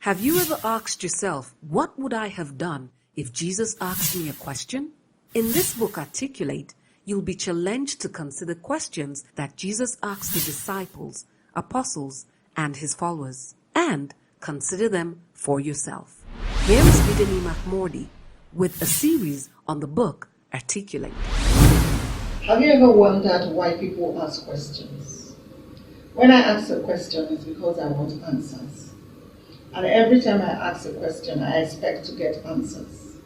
Have you ever asked yourself, what would I have done if Jesus asked me a question? In this book, Articulate, you'll be challenged to consider questions that Jesus asked the disciples, apostles, and his followers, and consider them for yourself. Here is Bidemi Mark-Mordi with a series on the book Articulate. Have you ever wondered why people ask questions? When I ask a question, it's because I want answers. And every time I ask a question, I expect to get answers.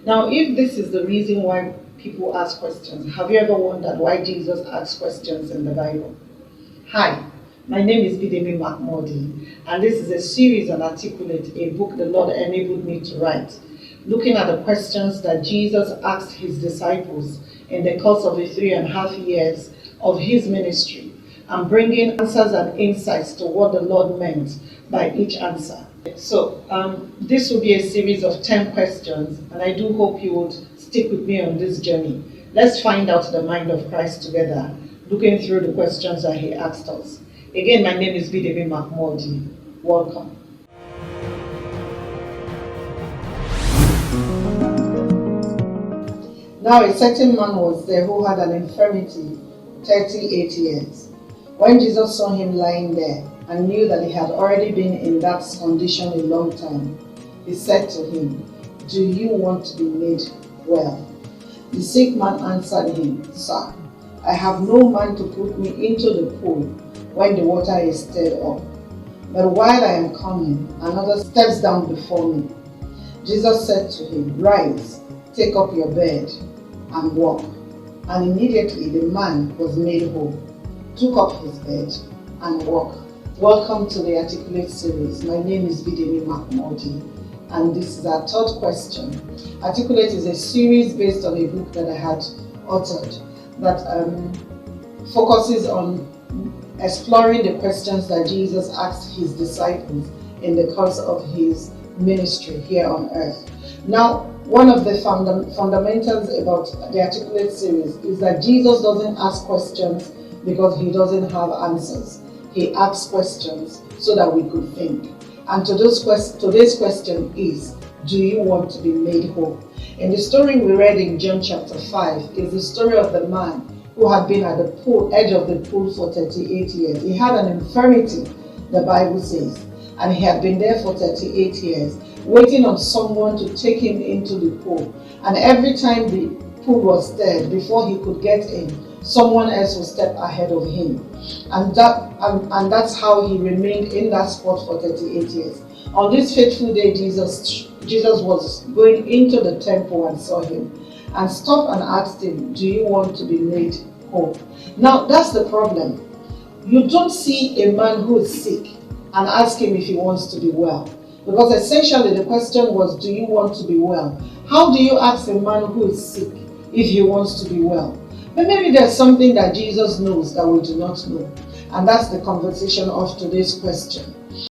Now, if this is the reason why people ask questions, have you ever wondered why Jesus asked questions in the Bible? Hi, my name is Bidemi Mark-Mordi, and this is a series on Articulate, a book the Lord enabled me to write, looking at the questions that Jesus asked his disciples in the course of the 3.5 years of his ministry, and bringing answers and insights to what the Lord meant by each answer. So this will be a series of 10 questions, and I do hope you would stick with me on this journey. Let's find out the mind of Christ together, looking through the questions that he asked us. Again, my name is Bidemi Mark-Mordi. Welcome. Now a certain man was there who had an infirmity 38 years. When Jesus saw him lying there and knew that he had already been in that condition a long time, he said to him, "Do you want to be made well?" The sick man answered him, "Sir, I have no man to put me into the pool when the water is stirred up. But while I am coming, another steps down before me." Jesus said to him, "Rise, take up your bed and walk." And immediately the man was made whole, took up his bed and walked. Welcome to the Articulate series. My name is Bidemi Mark-Mordi, and this is our third question. Articulate is a series based on a book that I had authored that focuses on exploring the questions that Jesus asked his disciples in the course of his ministry here on earth. Now, one of the fundamentals about the Articulate series is that Jesus doesn't ask questions because he doesn't have answers. He asks questions so that we could think. And today's question is, do you want to be made whole? In the story we read in John chapter 5 is the story of the man who had been at the edge of the pool for 38 years. He had an infirmity, the Bible says, and he had been there for 38 years, waiting on someone to take him into the pool. And every time the pool was stirred, before he could get in, someone else would step ahead of him. And that's how he remained in that spot for 38 years. On this fateful day, Jesus was going into the temple and saw him, and stopped and asked him, "Do you want to be made whole?" Now, that's the problem. You don't see a man who is sick and ask him if he wants to be well. Because essentially the question was, do you want to be well? How do you ask a man who is sick if he wants to be well? But maybe there's something that Jesus knows that we do not know. And that's the conversation of today's question.